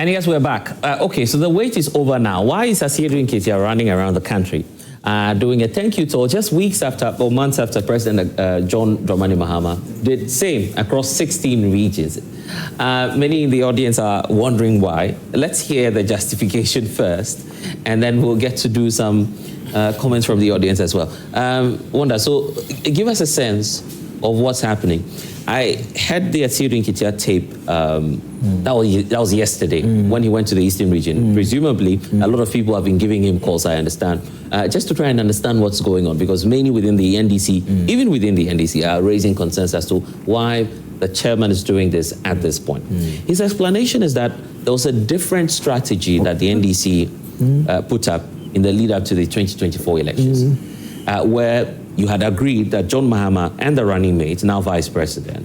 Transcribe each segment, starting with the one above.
And yes, we're back. Okay, so the wait is over now. Why is Asiedu Nketia running around the country doing a thank you tour just weeks after or months after President John Dramani Mahama did same across 16 regions? Many in the audience are wondering why. Let's hear the justification first, and then we'll get to do some comments from the audience as well. Wanda, so give us a sense of what's happening. I had the Asiedu Nketia tape, that was yesterday when he went to the Eastern region. Presumably, a lot of people have been giving him calls, I understand, just to try and understand what's going on, because many within the NDC, even within the NDC, are raising concerns as to why the chairman is doing this at this point. His explanation is that there was a different strategy that the NDC put up in the lead up to the 2024 elections, where you had agreed that John Mahama and the running mate, now vice president,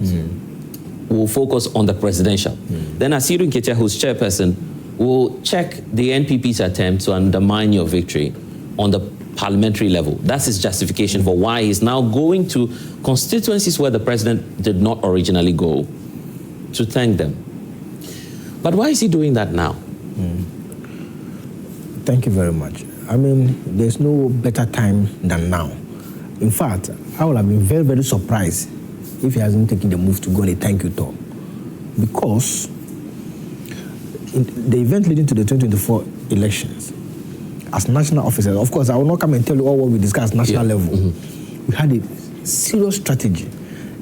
will focus on the presidential. Then Asiedu Nketia, who's chairperson, will check the NPP's attempt to undermine your victory on the parliamentary level. That's his justification for why he's now going to constituencies where the president did not originally go to thank them. But why is he doing that now? Thank you very much. I mean, there's no better time than now. In fact, I would have been very, very surprised if he hasn't taken the move to go on a thank you tour. Because in the event leading to the 2024 elections, as national officers, of course, I will not come and tell you all what we discussed at national level. We had a serious strategy.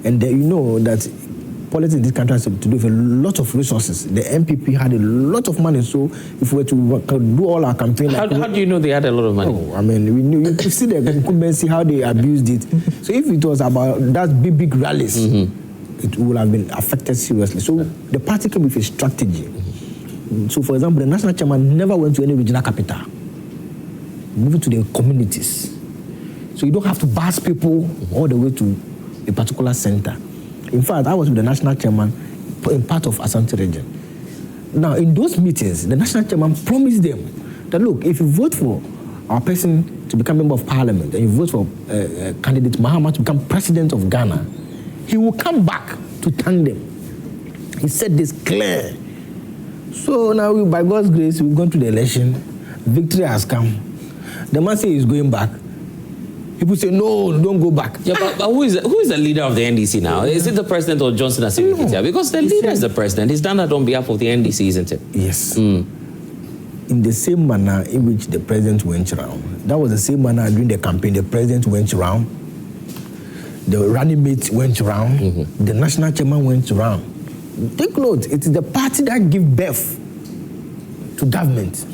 And you know that politics in this country has to do with a lot of resources. The MPP had a lot of money, so if we were to do all our campaign... How do you know they had a lot of money? Oh, I mean, we knew, you could see the incumbency, how they abused it. So if it was about that big rallies, it would have been affected seriously. So the party came with a strategy. So for example, the national chairman never went to any regional capital. Moving to the communities. So you don't have to bus people all the way to a particular center. In fact, I was with the national chairman in part of Asante region. Now, in those meetings, the national chairman promised them that, look, if you vote for our person to become member of parliament and you vote for candidate Mahama to become president of Ghana, he will come back to thank them. He said this clear. So now, by God's grace, we've gone to the election. Victory has come. The man says he's going back. People say, no, don't go back. Yeah, but who is the leader of the NDC now? Is it the president or Johnson Asiedu Nketia? Because the leader is the president. He's done that on behalf of the NDC, isn't it? Yes. In the same manner in which the president went around. That was the same manner during the campaign. The president went around. The running mate went around. The national chairman went around. Take note, it is the party that gives birth to government.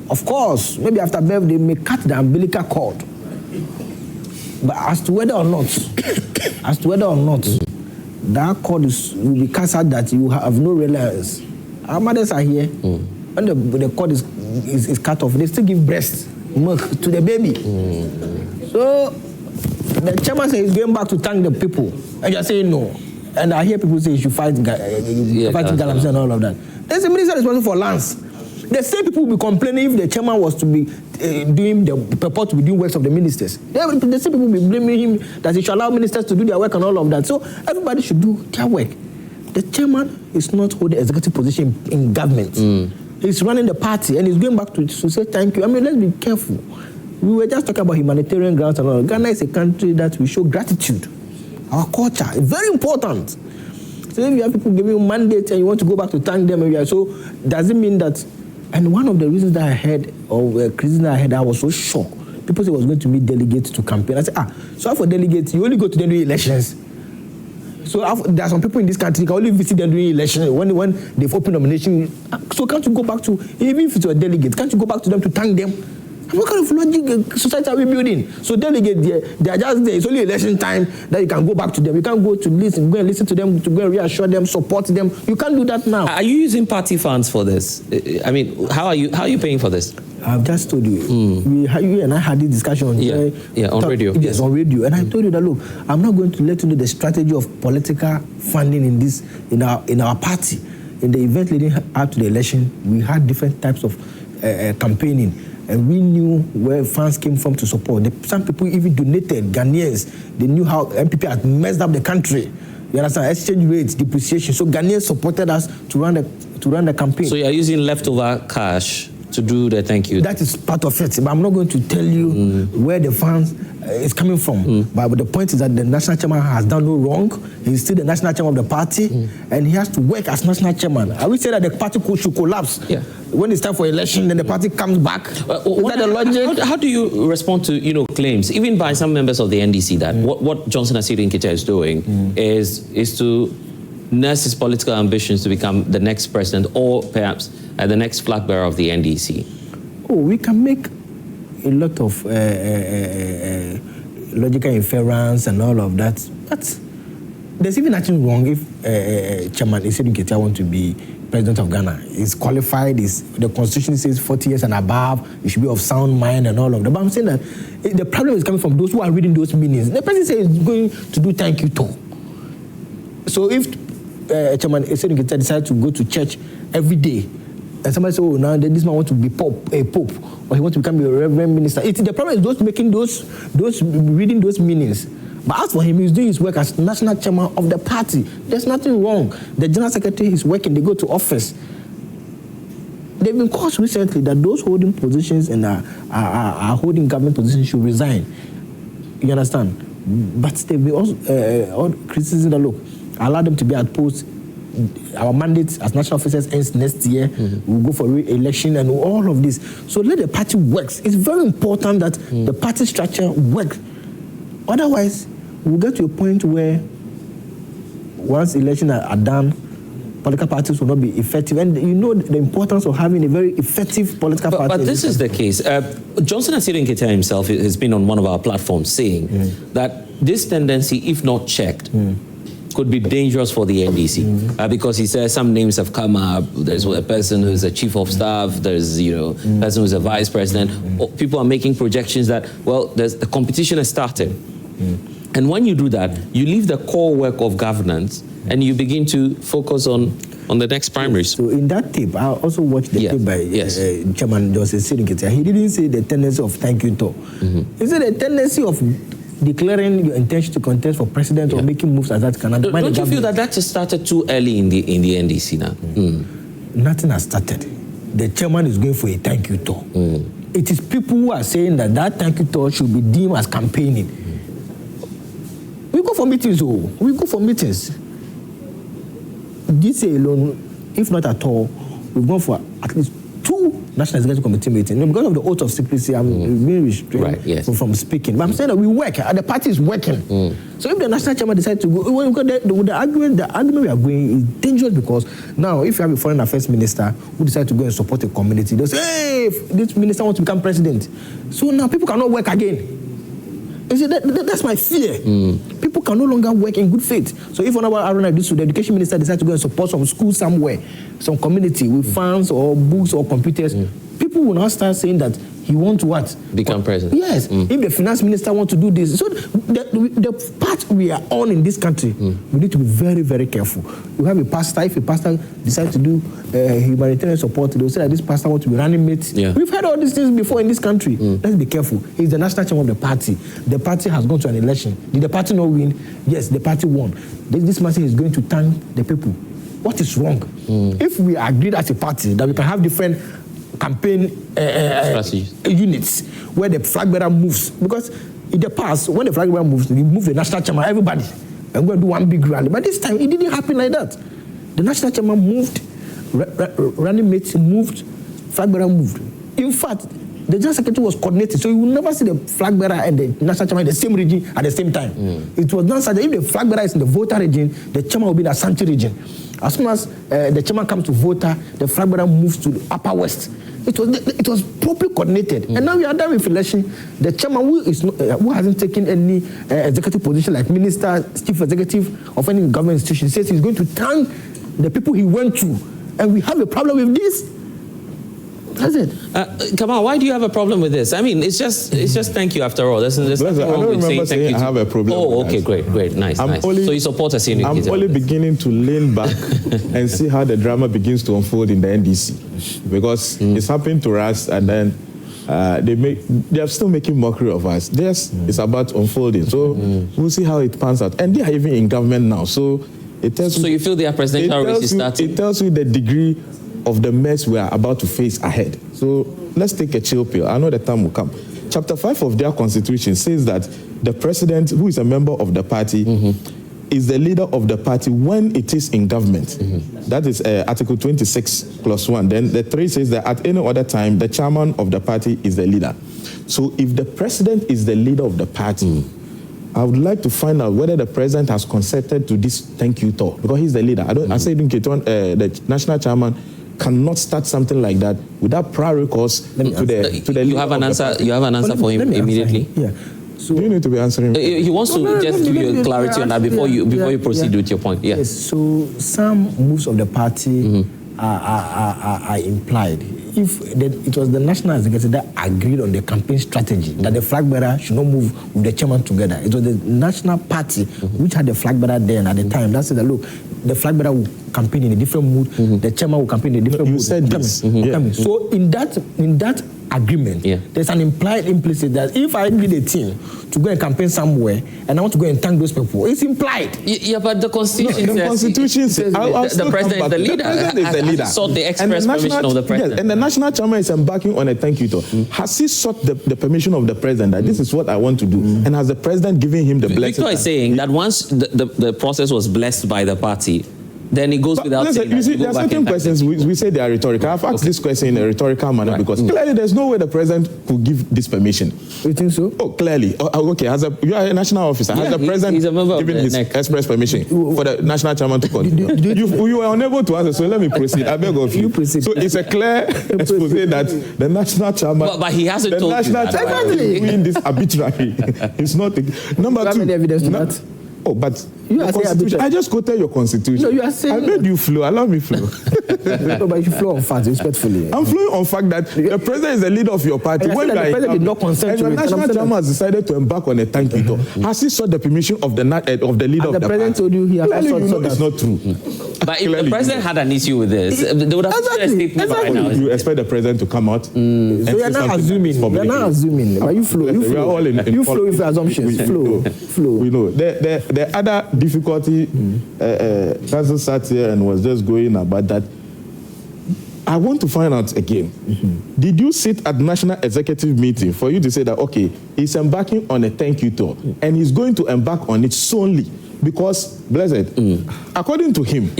Of course, maybe after birth, they may cut the umbilical cord. But as to whether or not, that cord will be cast out that you have no reliance. Our mothers are here. When the cord is cut off, they still give breast milk to the baby. So the chairman says he's going back to thank the people. And you're saying no. And I hear people say you should fight Galamsey and all of that. There's a minister responsible for lands. The same people will be complaining if the chairman was to be doing the purport to be doing works of the ministers. The same people will be blaming him that he should allow ministers to do their work and all of that. So everybody should do their work. The chairman is not holding executive position in government. He's running the party and he's going back to say thank you. I mean, let's be careful. We were just talking about humanitarian grounds and all. Ghana is a country that we show gratitude. Our culture is very important. So if you have people giving you mandate and you want to go back to thank them, so does it mean that? And one of the reasons that I heard, or criticism that I heard, I was so shocked. People said I was going to meet delegates to campaign. I said, so for delegates, you only go to them during elections. So there are some people in this country who can only visit them during elections when they've opened nomination. So can't you go back to, even if it's a delegate, can't you go back to them to thank them? What kind of logic society are we building? So delegates, they are just there. It's only election time that you can go back to them. You can't go and listen to them, to go and reassure them, support them. You can't do that now. Are you using party funds for this? I mean, how are you paying for this? I've just told you. You and I had this discussion on radio. Yes, on radio. And I told you that, look, I'm not going to let you know the strategy of political funding in our party. In the event leading up to the election, we had different types of campaigning. And we knew where funds came from to support. Some people even donated, Ghanaians. They knew how MPP had messed up the country. You understand? Exchange rates, depreciation. So Ghanaians supported us to run to run the campaign. So you are using leftover cash to do the thank you. That is part of it, but I'm not going to tell you where the funds is coming from. But the point is that the national chairman has done no wrong. He's still the national chairman of the party, and he has to work as national chairman. I will say that the party should collapse. Yeah. When it's time for election, then the party comes back. Is that the logic? How do you respond to claims, even by some members of the NDC, that what Johnson Asiedu Nketia is doing is to nurse his political ambitions to become the next president, or perhaps the next flag bearer of the NDC? Oh, we can make a lot of logical inference and all of that, but there's even nothing wrong if Chairman Asiedu Nketia wants to be president of Ghana. He's qualified, the constitution says 40 years and above, he should be of sound mind and all of that. But I'm saying that the problem is coming from those who are reading those meanings. The person says he's going to do thank you to. So if Chairman Asiedu Nketia decides to go to church every day, and somebody says, oh, now this man wants to be a pope, or he wants to become a reverend minister. The problem is those making those reading those meanings. But as for him, he's doing his work as national chairman of the party. There's nothing wrong. The general secretary is working, they go to office. They've been called recently that those holding positions and are holding government positions should resign. You understand? But they've been also criticism that, look, allow them to be at post. Our mandate as national officers ends next year. We'll go for re-election and all of this. So let the party work. It's very important that the party structure works. Otherwise, we'll get to a point where once elections are done, political parties will not be effective. And you know the importance of having a very effective political party. But this is the case. Johnson Asiedu Nketia himself has been on one of our platforms saying that this tendency, if not checked, could be dangerous for the NDC because he says some names have come up. There's a person who's a chief of staff. There's a person who's a vice president. People are making projections that, well, the competition has started. And when you do that, you leave the core work of governance and you begin to focus on the next primaries. So in that tape, I also watched the tape by Chairman Johnson Asiedu Nketia. He didn't say the tendency of thank you talk. He said the tendency of declaring your intention to contest for president or making moves as that cannot. Don't you feel that just started too early in the NDC now? Nothing has started. The chairman is going for a thank you tour. It is people who are saying that thank you tour should be deemed as campaigning. We go for meetings, we go for meetings. This alone, if not at all, we've gone for at least 2 National Executive Committee meetings. Because of the oath of secrecy, I'm being restrained from speaking. But I'm saying that we work, the party is working. So if the national chairman decides to go, the argument we are going is dangerous because now if you have a foreign affairs minister who decides to go and support a community, they'll say, hey, this minister wants to become president. So now people cannot work again. You see, that's my fear. People can no longer work in good faith. So if Haruna Iddrisu, the education minister, decides to go and support some school somewhere, some community with funds or books or computers, people will now start saying that he wants to what? Become president. Yes. If the finance minister wants to do this. So the part we are on in this country, we need to be very, very careful. You have a pastor, if a pastor decides to do humanitarian support, they'll say that this pastor wants to be running mate. We've heard all these things before in this country. Let's be careful. He's the national chairman of the party. The party has gone to an election. Did the party not win? Yes, the party won. This man is going to thank the people. What is wrong? If we agreed as a party that we can have different campaign units where the flag bearer moves, because in the past when the flag bearer moves, he moved the national chairman, everybody, and go and do one big rally. But this time it didn't happen like that. The national chairman moved, running mates moved, flag bearer moved. In fact, the general secretary was coordinated, so you will never see the flag bearer and the national chairman in the same region at the same time. It was not such that if the flag bearer is in the Volta region, the chairman will be in the Ashanti region. As soon as the chairman comes to Volta, the flag bearer moves to the Upper West. It was properly coordinated. And now we are done with election. The chairman who hasn't taken any executive position like minister, chief executive of any government institution says he's going to thank the people he went to. And we have a problem with this. That's it. Kamal, why do you have a problem with this? I mean, it's just thank you after all. There's nothing wrong with saying thank you. I have a problem. Oh, okay, great, nice. So you support Asiedu Nketia? I'm only beginning to lean back and see how the drama begins to unfold in the NDC, because it's happening to us, and then they are still making mockery of us. It's about unfolding. So we'll see how it pans out. And they are even in government now. So It tells so you feel their presidential race is starting? It tells you the degree of the mess we are about to face ahead. So let's take a chill pill. I know the time will come. Chapter 5 of their constitution says that the president, who is a member of the party, is the leader of the party when it is in government. That is Article 26 clause 1. Then the 3 says that at any other time, the chairman of the party is the leader. So if the president is the leader of the party, I would like to find out whether the president has consented to this thank you tour, because he's the leader. Asiedu Nketia, the national chairman, cannot start something like that without prior recourse to the You have an answer. You have an answer for him immediately. Yeah. So do you need to be answering? He wants to just give you clarity on that before you proceed with your point. Yeah. Yes. So some moves of the party are implied. If it was the national executive that agreed on the campaign strategy that the flag bearer should not move with the chairman together, it was the national party which had the flag bearer there and at the time that said that look, the flag bearer will campaign in a different mood, the chairman will campaign in a different mood. You said this. So in that agreement, there's an implied implicit that if I lead a team to go and campaign somewhere and I want to go and thank those people, it's implied. Yeah, but the Constitution says the president is the leader. The president is the leader. Sought the express permission of the president. Yes, and the national chairman is embarking on a thank you tour. Has he sought the permission of the president that this is what I want to do? And has the president given him the blessing? Victor is saying that once the process was blessed by the party, then it goes without saying. You see, there are certain questions we say they are rhetorical. I've asked this question in a rhetorical manner because clearly there's no way the president could give this permission. You think so? Oh, clearly. Okay, you are a national officer. Has the president given his express permission for the national chairman to continue? You were unable to answer, so let me proceed. I beg of you. So it's a clear expose that the national chairman... But he hasn't told you that. The national chairman is doing this arbitrary. It's not... Number two... Do you have any evidence to that? Oh, but you are saying I just quoted your constitution. No, you are saying... I made you flow. Allow me flow. No, but you flow on facts, respectfully. I'm flowing on fact that the president is the leader of your party. When the president did not consent to it, and the national chairman has decided to embark on a thank you tour. Has he sought the permission of the leader of the party? The president told you he has not sought that. It's not true. But if the president had an issue with this, they would have said a statement right now. You expect the president to come out? So you're not assuming. You're not assuming. But you flow. You flow. You flow with your assumptions. Flow. We know. The other difficulty, Council sat here and was just going about that. I want to find out again. Did you sit at National Executive meeting for you to say that, okay, he's embarking on a thank you tour and he's going to embark on it solely because, blessed, according to him,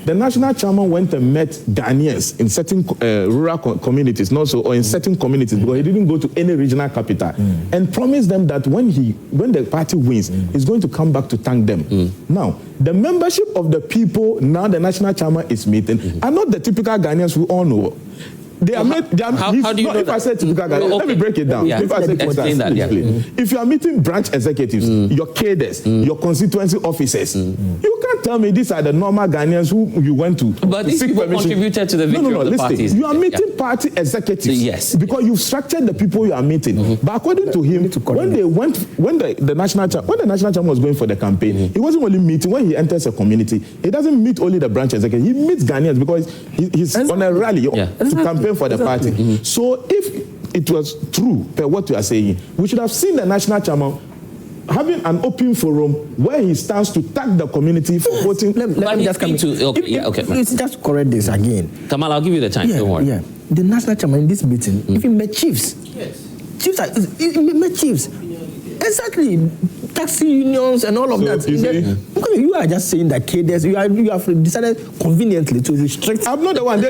the national chairman went and met Ghanaians in certain rural communities, not so, or in certain communities, because he didn't go to any regional capital, and promised them that when the party wins, he's going to come back to thank them. Now, the membership of the people now the national chairman is meeting are not the typical Ghanaians we all know. They are how do you know if I say typical Ghanaians, let me break it down. If I say if you are meeting branch executives, your cadres, your constituency officers, you can't tell me these are the normal Ghanaians who you went to. But these people contributed to the victory of the parties. You are meeting party executives because you've structured the people you are meeting. But according to him, when the national chairman was going for the campaign, he wasn't only meeting. When he enters a community, he doesn't meet only the branch executive. He meets Ghanaians because he's on a rally to campaign for the party. So if it was true what you are saying, we should have seen the national chairman having an open forum where he stands to thank the community for voting. Let me just come to Let's just correct this again. Kamal, I'll give you the time. Don't worry. The national chairman in this meeting even met chiefs. Chiefs met chiefs. Exactly. Taxi unions and all of that. You are just saying that cadres, you have decided conveniently to restrict. I'm not the one.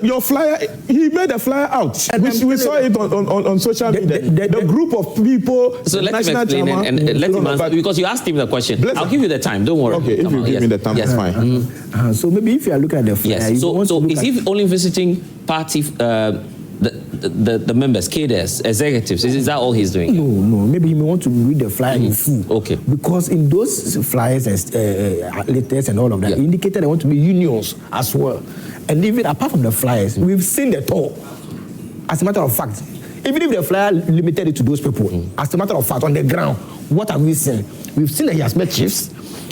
Your flyer, he made a flyer out. We saw it on social media. The group of people. So let him explain and let him answer, because you asked him the question. I'll give you the time. Don't worry. Okay, if you give me the time, that's fine. So maybe if you are looking at the flyer. Yes. So is he only visiting party the members, cadres, executives? Is that all he's doing? No. Maybe he may want to read the flyer in full. Okay. Because in those flyers and letters and all of that, indicated they want to be unions as well. And even apart from the flyers, we've seen the tour. As a matter of fact, even if the flyer limited it to those people, as a matter of fact, on the ground, what have we seen? We've seen that he has met chiefs.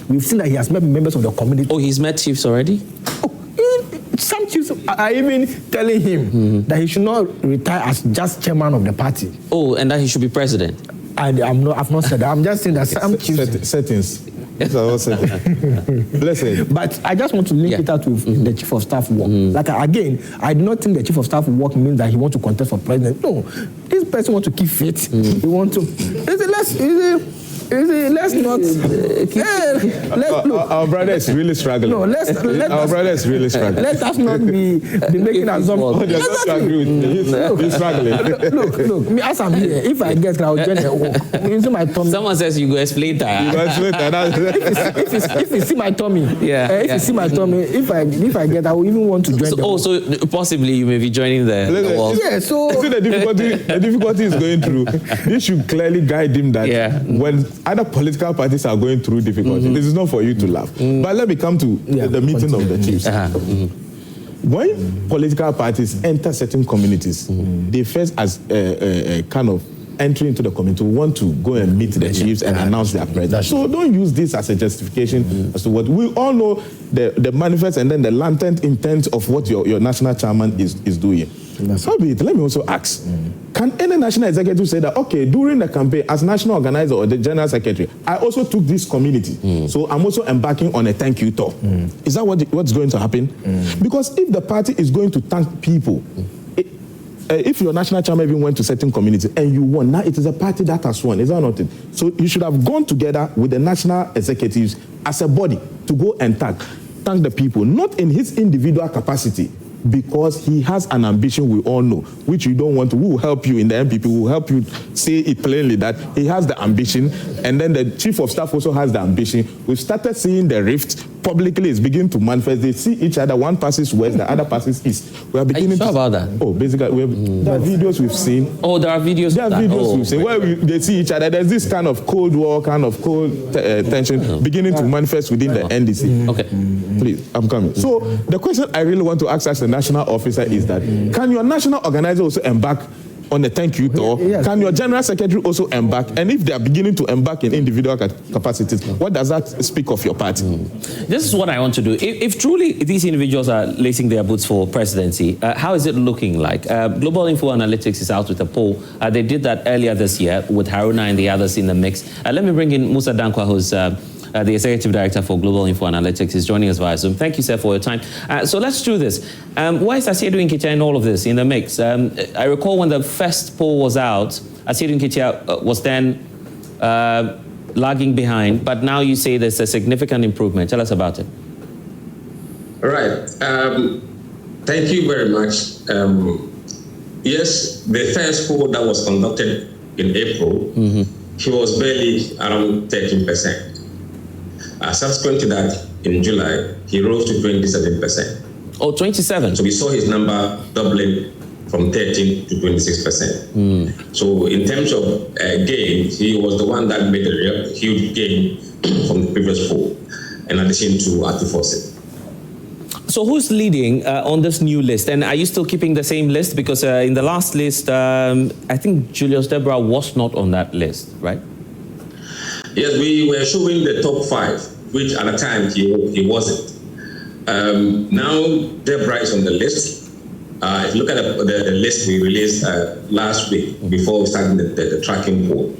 We've seen that he has met members of the community. Oh, he's met chiefs already? Some chiefs are even telling him that he should not retire as just chairman of the party. Oh, and that he should be president? I've not said that. I'm just saying that some chiefs... Settings. These are all simple. Listen. But I just want to link it out with the chief of staff work. Like again, I do not think the chief of staff work means that he wants to contest for president. No, this person wants to keep fit. He wants to. Let's not. Look. Our brother is really struggling. No, our brother is really struggling. Let us not be making assumptions. Exactly. He's struggling. Look. Me as I'm here, if I get I'll join the work. Using my tummy. Someone says you go explain that. If you see my tummy, if you see my tummy, if I get, I will even want to join. So possibly you may be joining the work. Yeah. So the difficulty is going through. This should clearly guide him that when other political parties are going through difficulty, this is not for you to laugh. But let me come to the meeting of the chiefs. When political parties enter certain communities, they first as a kind of entry into the community want to go and meet the chiefs and announce their presence. So don't use this as a justification as to what we all know the manifest and then the latent intent of what your national chairman is doing. So be it. Let me also ask, can any national executive say that, okay, during the campaign as national organizer or the general secretary, I also took this community, so I'm also embarking on a thank you tour. Is that what's going to happen? Because if the party is going to thank people, if your national chairman even went to certain community and you won, now it is a party that has won. Is that not it? So you should have gone together with the national executives as a body to go and thank the people, not in his individual capacity, because he has an ambition we all know, which you don't want to. We will help you in the MPP. We will help you say it plainly that he has the ambition, and then the chief of staff also has the ambition. We've started seeing the rift publicly. It's beginning to manifest. They see each other. One passes west, the other passes east. We are beginning to about that. Oh, basically, there are videos we've seen. Oh, there are videos. There are videos we've seen where they see each other. There's this kind of cold war, kind of cold tension beginning to manifest within the NDC. Okay, please, I'm coming. So the question I really want to ask as a national officer is that, can your national organizer also embark on a thank you tour? Yes. Can your general secretary also embark? And if they are beginning to embark in individual capacities, what does that speak of your party? This is what I want to do. If truly these individuals are lacing their boots for presidency, how is it looking like? Global InfoAnalytics is out with a poll. They did that earlier this year with Haruna and the others in the mix. Let me bring in Mussa Dankwah, who's the Executive Director for Global InfoAnalytics, is joining us via Zoom. Thank you, sir, for your time. So let's do this. Why is Asiedu Nketia in all of this, in the mix? I recall when the first poll was out, Asiedu Nketia was then lagging behind, but now you say there's a significant improvement. Tell us about it. All right. Thank you very much. Yes, the first poll that was conducted in April, he was barely around 13%. Subsequent to that, in July, he rose to 27%. Oh, 27. So we saw his number doubling from 13 to 26%. So in terms of gain, he was the one that made a huge gain from the previous poll, in addition to Atufosin. So who's leading on this new list? And are you still keeping the same list? Because in the last list, I think Julius Deborah was not on that list, right? Yes, we were showing the top 5, which at the time he wasn't. Now Deborah is on the list. If you look at the list we released last week before we started the tracking poll,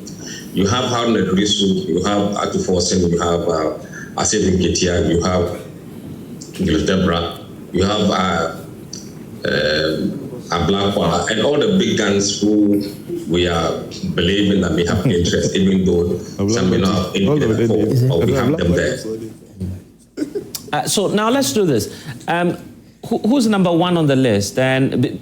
you have Haruna Iddrisu, you have Atufosin, you have Asiedu Nketia, you have Julius Deborah, you have Ablakwa, and all the big guns who we are believing that may have interest, even though some may not have interest before, or we have them there. So now let's do this. Who's number 1 on the list, and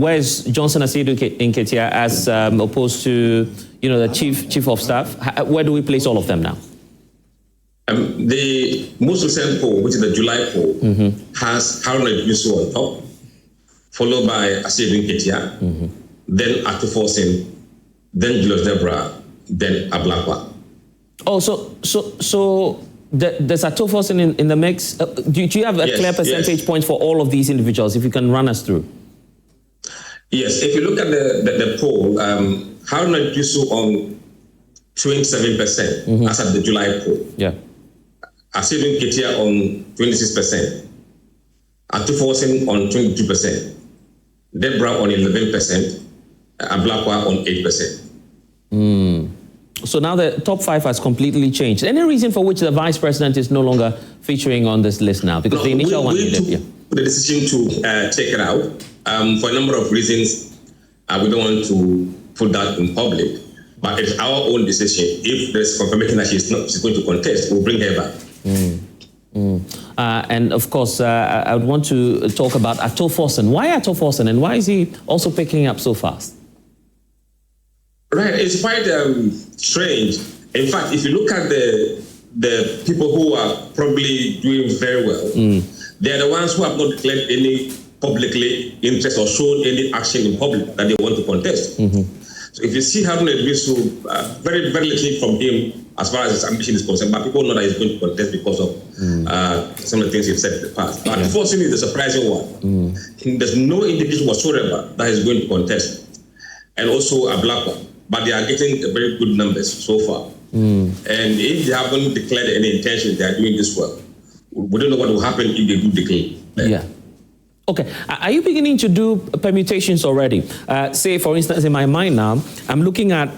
where's Johnson Asiedu Nketia as opposed to the chief of staff? Where do we place all of them now? The most recent poll, which is the July poll, has Haruna Iddrisu on top, followed by Asiedu Nketia, then Atufosin, then Julius Deborah, then Ablakwa. Oh, so there's Atufosin in the mix. Do you have a clear percentage point for all of these individuals, if you can run us through? Yes, if you look at the poll, Haruna Iddrisu on 27% as at the July poll. Yeah. Asiedu Nketia on 26%. Atufosin on 22%. Deborah on 11%. Ablakwa on 8%. So now the top 5 has completely changed. Any reason for which the vice president is no longer featuring on this list now? Because the initial one... We took the decision to take it out for a number of reasons. We don't want to put that in public, but it's our own decision. If there's confirmation that she's going to contest, we'll bring her back. And of course, I would want to talk about Ato Forson. Why Ato Forson, and why is he also picking up so fast? Right, it's quite strange. In fact, if you look at the people who are probably doing very well, they're the ones who have not declared any publicly interest or shown any action in public that they want to contest. So if you see Haruna Iddrisu, very, very little from him as far as his ambition is concerned, but people know that he's going to contest because of some of the things he's said in the past. But unfortunately, the surprising one, there's no indication whatsoever that he's going to contest. And also a black one. But they are getting very good numbers so far. And if they haven't declared any intention, they are doing this well. We don't know what will happen if they do declare. Yeah. Okay. Are you beginning to do permutations already? Say, for instance, in my mind now, I'm looking at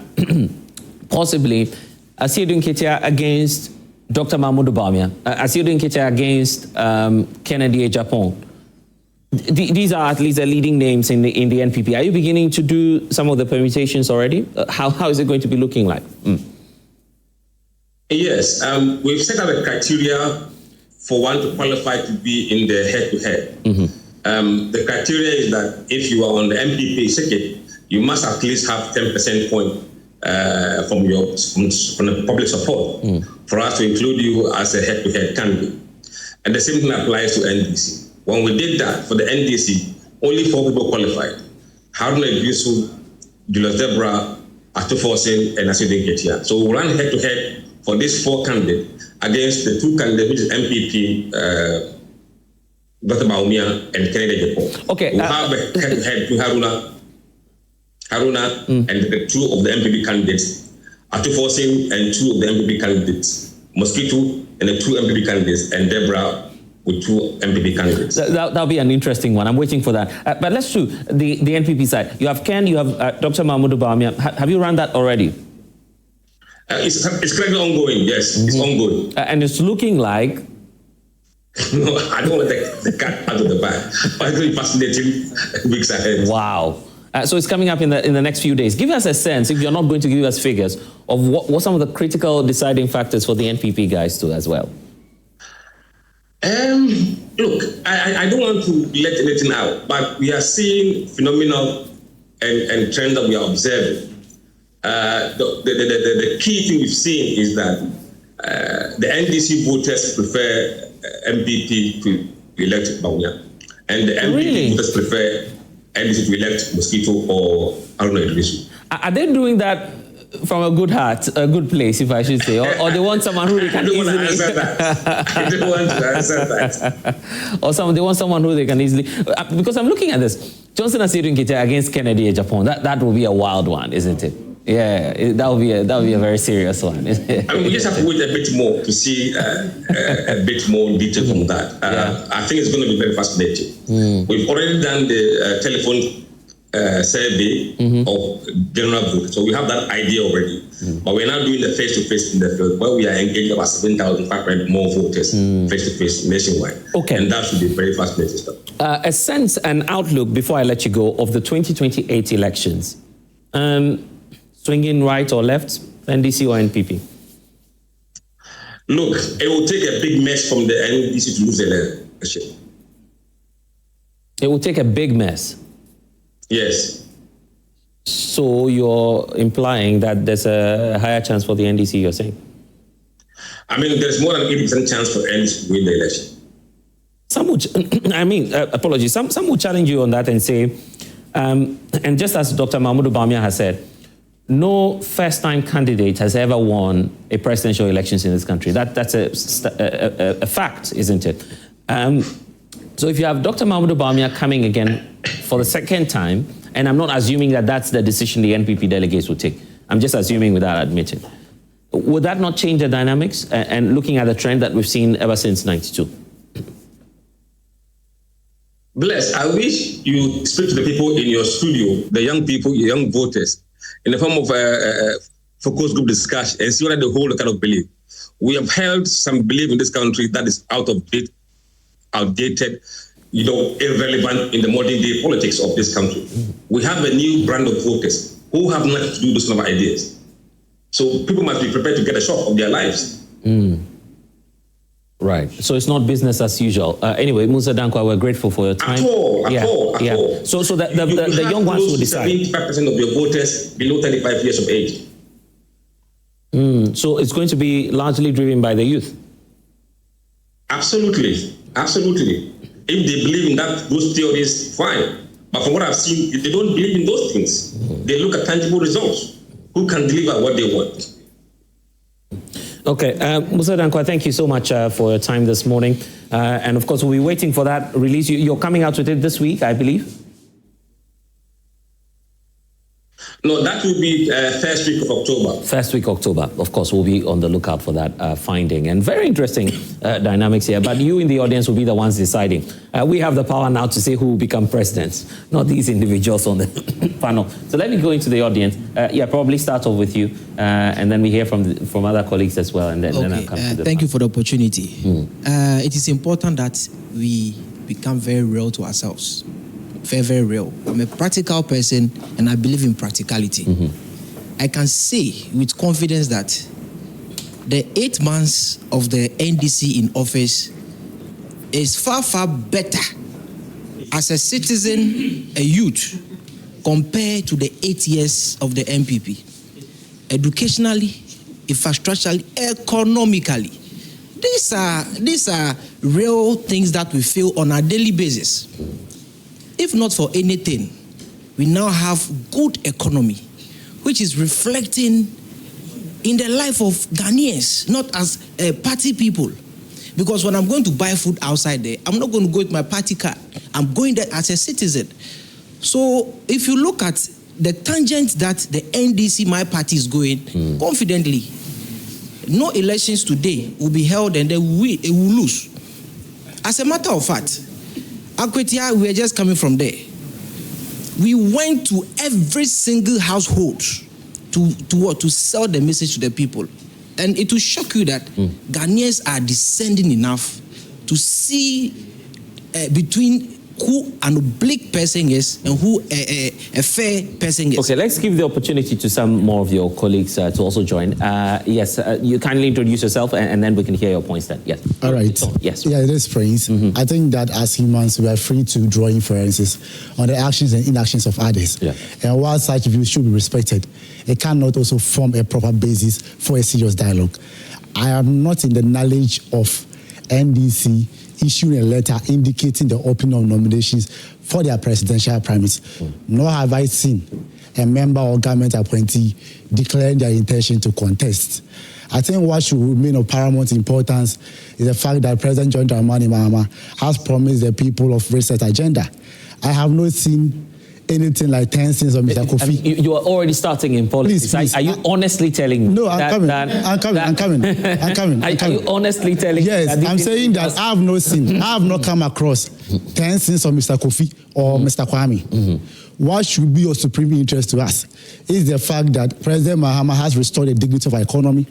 possibly Asiedu Nketia against Dr. Mahmoud Bawumia, Asiedu Nketia against Kennedy Japan. These are at least the leading names in the NPP. Are you beginning to do some of the permutations already? How is it going to be looking like? Yes, we've set out a criteria for one to qualify to be in the head-to-head. The criteria is that if you are on the MPP circuit, you must at least have 10% point from the public support for us to include you as a head-to-head candidate. And the same thing applies to NDC. When we did that for the NDC, only 4 people qualified: Haruna Iddrisu, Julius Deborah, Ato Forson, and Asiedu Nketia. So we ran head-to-head for these 4 candidates against the 2 candidates, which is MPP, Dr. Bawumia, and Kennedy Japan. Okay. We have a head-to-head to Haruna and the 2 of the MPP candidates, Ato Forson and 2 of the MPP candidates, Mosquito and the 2 MPP candidates, and Deborah with 2 MPP candidates. That'll be an interesting one. I'm waiting for that. But let's do the NPP side. You have Ken, you have Dr. Mahmoud Bawumia. Have you run that already? It's currently ongoing, yes. It's ongoing. And it's looking like... No, I don't want to take the cat out of the bag. But it's going to be fascinating weeks ahead. Wow. So it's coming up in the next few days. Give us a sense, if you're not going to give us figures, of what some of the critical deciding factors for the NPP guys too as well. Look, I don't want to let anything out, but we are seeing phenomenal and trends that we are observing. The key thing we've seen is that the NDC voters prefer MPP to elect Bawumia, and the MPP voters prefer NDC to elect Mosquito or Haruna Iddrisu. Are they doing that from a good heart, a good place, if I should say, or they want someone who they can easily... I don't want to answer that. I don't want to answer that. Or they want someone who they can easily... Because I'm looking at this. Johnson Asiedu Nketia against Kennedy Japan. That will be a wild one, isn't it? Yeah, that would be a very serious one. I mean, we just have to wait a bit more to see a bit more detail from that. I think it's going to be very fascinating. We've already done the telephone survey of general vote, so we have that idea already. But we're now doing the face-to-face in the field, where we are engaging about 7,500 more voters face-to-face nationwide. Okay. And that should be very fascinating stuff. A sense and outlook, before I let you go, of the 2028 elections. Swinging right or left, NDC or NPP? Look, it will take a big mess from the NDC to lose the election. It will take a big mess? Yes. So you're implying that there's a higher chance for the NDC, you're saying? I mean, there's more than 80% chance for NDC to win the election. Some would, apologies, some would challenge you on that and say, and just as Dr. Mahmoud Bawumia has said, no first-time candidate has ever won a presidential elections in this country. That's a fact, isn't it? So if you have Dr. Mahmoud Bawumia coming again for the second time, and I'm not assuming that that's the decision the NPP delegates will take, I'm just assuming without admitting, would that not change the dynamics and looking at the trend that we've seen ever since '92? Bless, I wish you speak to the people in your studio, the young people, your young voters, in the form of focus group discussion and see whether they hold a kind of belief. We have held some belief in this country that is out of date, outdated, irrelevant in the modern day politics of this country. We have a new brand of voters who have nothing to do with those kind of ideas. So people must be prepared to get a shock of their lives. Right. So it's not business as usual. Anyway, Mussa Dankwah, we're grateful for your time. At all. So the young ones will decide. 75% of your voters below 35 years of age. So it's going to be largely driven by the youth. Absolutely. If they believe in those theories, fine. But from what I've seen, if they don't believe in those things, they look at tangible results. Who can deliver what they want? Okay, Mussa Dankwah, thank you so much for your time this morning. And of course, we'll be waiting for that release. You're coming out with it this week, I believe? No, that will be first week of October. First week October. Of course, we'll be on the lookout for that finding. And very interesting dynamics here. But you in the audience will be the ones deciding. We have the power now to say who will become presidents, not these individuals on the panel. So let me go into the audience. Probably start off with you, and then we hear from other colleagues as well. And then I'll come to the thank you for the opportunity. It is important that we become very real to ourselves. Very, very real. I'm a practical person and I believe in practicality. I can say with confidence that the 8 months of the NDC in office is far, far better as a citizen, a youth, compared to the 8 years of the MPP. Educationally, infrastructurally, economically. These are real things that we feel on a daily basis. If not for anything, we now have good economy, which is reflecting in the life of Ghanaians, not as party people. Because when I'm going to buy food outside there, I'm not going to go with my party card. I'm going there as a citizen. So if you look at the tangent that the NDC, my party, is going, confidently, no elections today will be held and it will lose. As a matter of fact, Nketia, we are just coming from there. We went to every single household to sell the message to the people. And it will shock you that Ghanaians are descending enough to see between who an oblique person is and who a fair person is. Okay, let's give the opportunity to some more of your colleagues to also join. You kindly introduce yourself and then we can hear your points then. Yes. All right. Yes. Yeah, it is Prince. I think that as humans, we are free to draw inferences on the actions and inactions of others. Yeah. And while such views should be respected, it cannot also form a proper basis for a serious dialogue. I am not in the knowledge of NDC issuing a letter indicating the opening of nominations for their presidential primaries. Nor have I seen a member or government appointee declaring their intention to contest. I think what should remain of paramount importance is the fact that President John Dramani Mahama has promised the people of reset agenda. I have not seen anything like 10 cents of Mr. Kofi. You are already starting in politics. Please. Are you honestly telling me? No, I'm coming. Are you honestly telling me? Yes, I'm saying that I have not seen, I have not come across 10 cents of Mr. Kofi or Mr. Kwame. What should be of supreme interest to us is the fact that President Mahama has restored the dignity of our economy.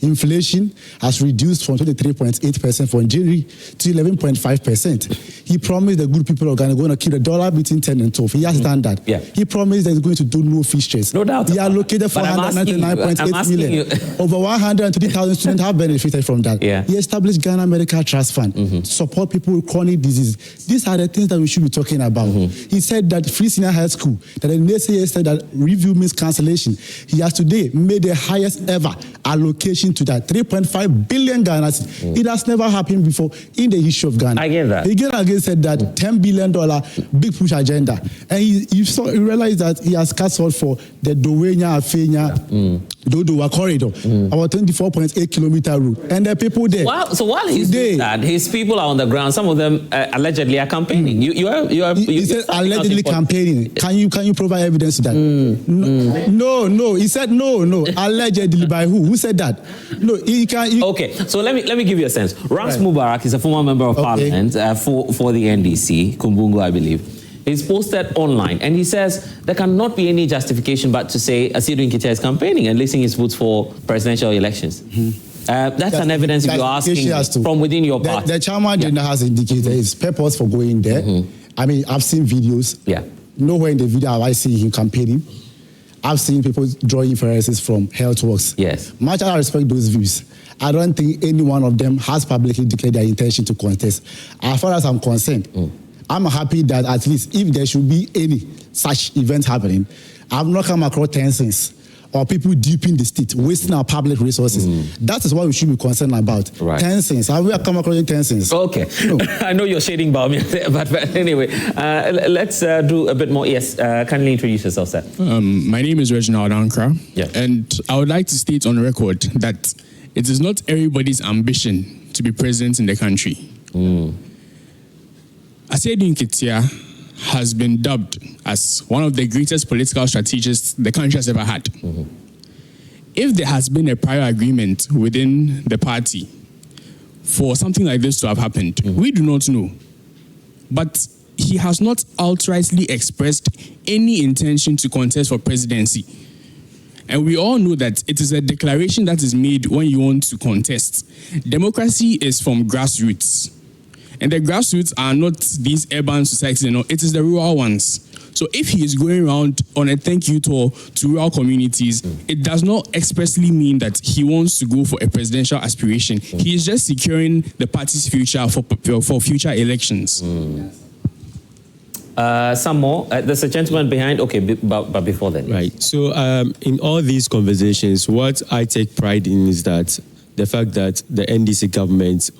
Inflation has reduced from 23.8% from January to 11.5%. He promised the good people of Ghana are going to keep the dollar between 10 and 12. He has done that. Yeah. He promised that he's going to do no fee stress. No doubt. He allocated 499.8 million. Over 120,000 students have benefited from that. Yeah. He established Ghana Medical Trust Fund to support people with chronic diseases. These are the things that we should be talking about. He said that free senior high school, that the NDC said that review means cancellation. He has today made the highest ever allocation to that, 3.5 billion Ghana. It has never happened before in the history of Ghana. I get that. He again said that $10 billion big push agenda. And you realize that he has cancelled for the Dowenya Afenya Dodowa corridor, about 24.8 kilometer route. And the people there. So while he's doing that, his people are on the ground. Some of them allegedly are campaigning. He said allegedly campaigning. Can you provide evidence to that? No. He said no. Allegedly by who? Who said that? No, he can. Okay, so let me give you a sense. Rams Mubarak is a former member of parliament for the NDC, Kumbungu, I believe. He's posted online, and he says there cannot be any justification but to say Asiedu Nketia is campaigning and listing his votes for presidential elections. That's an evidence you're asking from within your party. The chairman general has indicated his purpose for going there. I mean, I've seen videos. Yeah. Nowhere in the video have I seen him campaigning. I've seen people drawing inferences from health works. Yes. Much as I respect those views, I don't think any one of them has publicly declared their intention to contest. As far as I'm concerned, I'm happy that at least if there should be any such event happening, I've not come across tensions or people duping the state, wasting our public resources. That is what we should be concerned about. Right. Tensions. Have we come across tensions? Okay. No. I know you're shading Baumia, but anyway, let's do a bit more. Yes, kindly introduce yourself, sir. My name is Haruna Dankwah, Yeah. and I would like to state on record that it is not everybody's ambition to be president in the country. Asiedu Nketia has been dubbed as one of the greatest political strategists the country has ever had. If there has been a prior agreement within the party for something like this to have happened, we do not know. But he has not outrightly expressed any intention to contest for presidency. And we all know that it is a declaration that is made when you want to contest. Democracy is from grassroots. And the grassroots are not these urban societies, it is the rural ones. So if he is going around on a thank you tour to rural communities, it does not expressly mean that he wants to go for a presidential aspiration. He is just securing the party's future for future elections. Some more. There's a gentleman behind. Okay, but before then. Right. So in all these conversations, what I take pride in is that the fact that the NDC government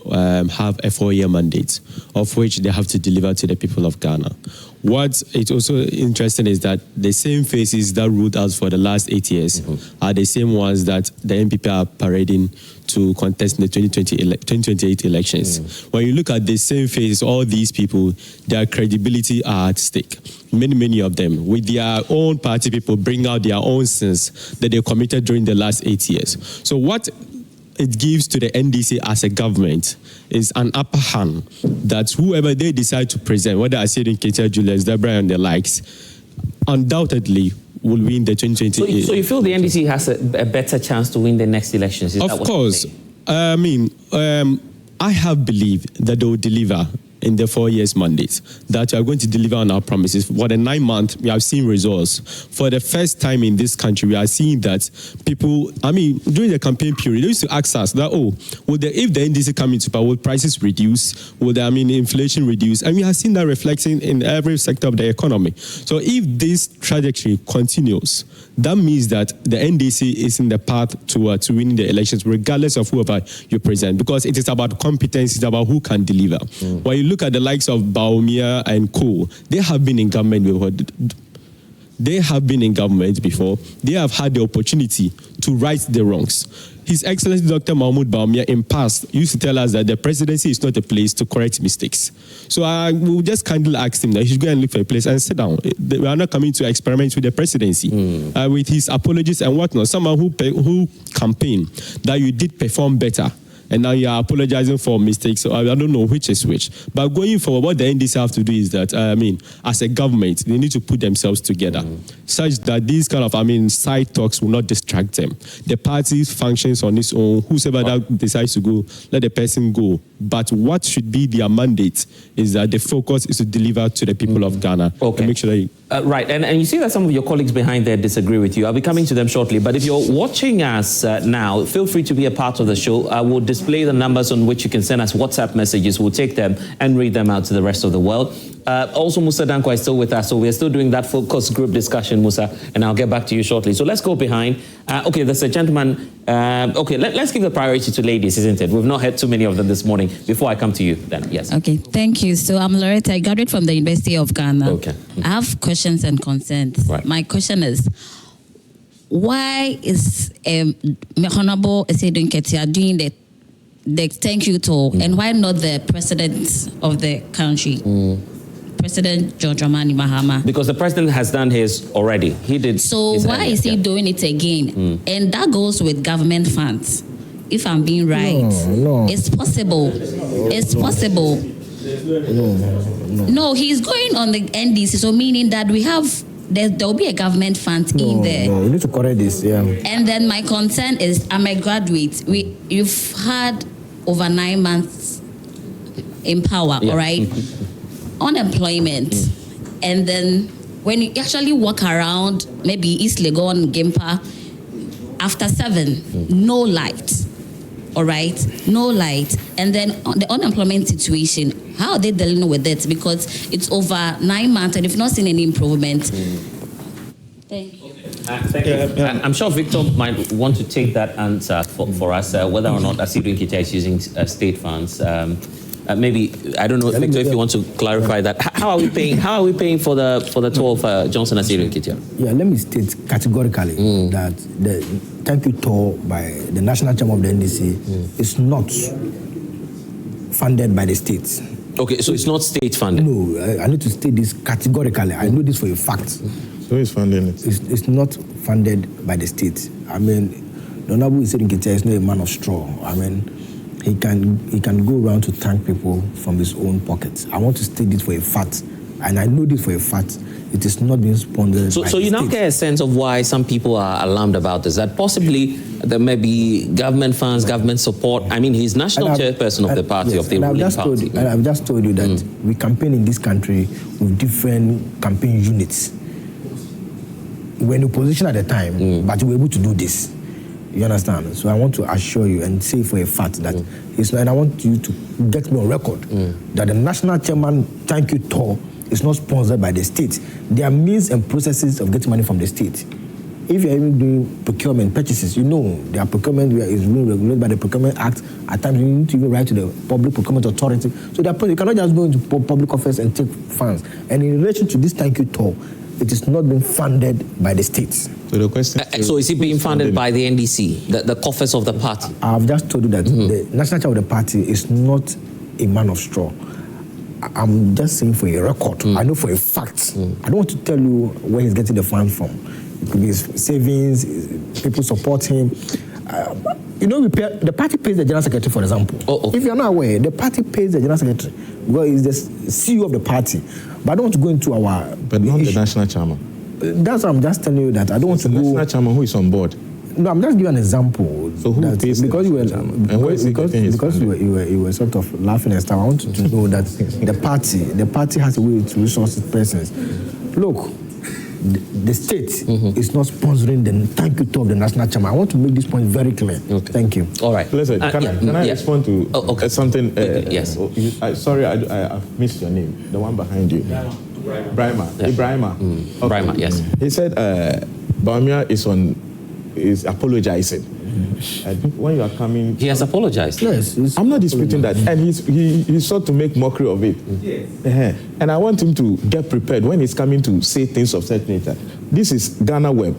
have a 4-year mandate, of which they have to deliver to the people of Ghana. What is also interesting is that the same faces that ruled us for the last 8 years are the same ones that the NPP are parading to contest in the 2028 elections. When you look at the same faces, all these people, their credibility are at stake. Many of them, with their own party people, bring out their own sins that they committed during the last 8 years. So what it gives to the NDC as a government is an upper hand that whoever they decide to present, whether Asiedu Nketia, Julius Debra and the likes, undoubtedly will win the 2028. So you feel the NDC has a better chance to win the next elections? Is of that what course. I mean, I have believed that they will deliver in the 4 years mandate, that we are going to deliver on our promises. For the 9 months, we have seen results. For the first time in this country, we are seeing that people, I mean, during the campaign period, they used to ask us that, if the NDC come into power, will prices reduce? Will inflation reduce? And we have seen that reflecting in every sector of the economy. So if this trajectory continues, that means that the NDC is in the path to winning the elections, regardless of whoever you present, because it is about competence, it's about who can deliver. When you look at the likes of Baumia and Co., they have been in government before. They have been in government before. They have had the opportunity to right the wrongs. His Excellency Dr. Mahmoud Baumia in past used to tell us that the presidency is not a place to correct mistakes. So I will just kindly ask him that he should go and look for a place and sit down. We are not coming to experiment with the presidency. With his apologies and whatnot, someone who campaigned that you did perform better, and now you are apologizing for mistakes. So I don't know which is which. But going forward, what the NDC have to do is that, as a government, they need to put themselves together such that these kind of, side talks will not distract them. The party functions on its own. Whoever that decides to go, let the person go. But what should be their mandate is that the focus is to deliver to the people of Ghana. Okay. And make sure that you... Right, and you see that some of your colleagues behind there disagree with you. I'll be coming to them shortly, but if you're watching us now, feel free to be a part of the show. I will display the numbers on which you can send us WhatsApp messages. We'll take them and read them out to the rest of the world. Also, Mussa Dankwah is still with us, so we're still doing that focus group discussion, Mussa, and I'll get back to you shortly. So let's go behind. Okay, there's a gentleman. Let's give the priority to ladies, isn't it? We've not had too many of them this morning. Before I come to you, then, yes. Okay, thank you. So I'm Loretta. I graduated from the University of Ghana. Okay. I have questions and concerns. Right. My question is, why is Honorable Asiedu Nketia doing the thank you tour, and why not the president of the country? President John Dramani Mahama. Because the president has done his already. He did. So why is he doing it again? And that goes with government funds. If I'm being right, No. it's possible. It's possible No, he's going on the NDC, so meaning that we have there will be a government fund in there. No, you need to correct this, yeah. And then my concern is, I'm a graduate. You've had over 9 months in power, all right? Unemployment, and then when you actually walk around, maybe East Legon, Gimpa, after 7, no light. All right, no light, and then the unemployment situation. How are they dealing with it? Because it's over 9 months, and if not seen any improvement. Thank you. Thank you. I'm sure Victor might want to take that answer for us, whether or not Asiedu Nketia is using state funds. Maybe I don't know, Victor, if you want to clarify that. How are we paying? How are we paying for the toll of Johnson Asiedu Nketia? Yeah, let me state categorically that the thank you toll by the national chairman of the NDC is not funded by the states. Okay, so it's not state funded. No, I need to state this categorically. I know this for a fact. So who's funding it? It's not funded by the state. I mean, the Honorable Asiedu Nketia is not a man of straw. I mean, he can go around to thank people from his own pockets. I want to state this for a fact, and I know this for a fact. It is not being sponsored. So you now get a sense of why some people are alarmed about this. That possibly there may be government funds, government support. I mean, he's national chairperson of the party, of the ruling party. And I've just told you that we campaign in this country with different campaign units. We're in opposition at the time, but we're able to do this. You understand? So I want to assure you and say for a fact that it's not, and I want you to get me on record that the national chairman thank you tour is not sponsored by the state. There are means and processes of getting money from the state. If you're even doing procurement purchases, you know their procurement is being regulated by the Procurement Act. At times you need to even write to the Public Procurement Authority. So you cannot just go into public office and take funds. And in relation to this thank you tour, it is not being funded by the states. So the question so is it being funded by the NDC, the coffers of the party? I've just told you that the national chair of the party is not a man of straw. I'm just saying for a record. I know for a fact. I don't want to tell you where he's getting the funds from. It could be his savings, people support him. You know, the party pays the general secretary, for example. If you're not aware, the party pays the general secretary. Well, he's the CEO of the party. But I don't want to go into our... But not the national chairman. That's what I'm just telling you that I don't want to go... The national chairman who is on board. No, I'm just giving an example. So who pays because you were you were sort of laughing and stuff. I want you to know that the party has a way to resource its persons. Look, the state is not sponsoring the thank you to of the national chairman. I want to make this point very clear. Okay. Thank you. All right. Listen, can I respond to something? Yes. Sorry, I missed your name. The one behind you. Brahma. Ibrahima. Brahma, yes. He said Bawumia is apologizing. When you are coming... He has apologized. Yes. I'm not disputing that. And he sought to make mockery of it. Yes. And I want him to get prepared when he's coming to say things of such nature. This is Ghana Web.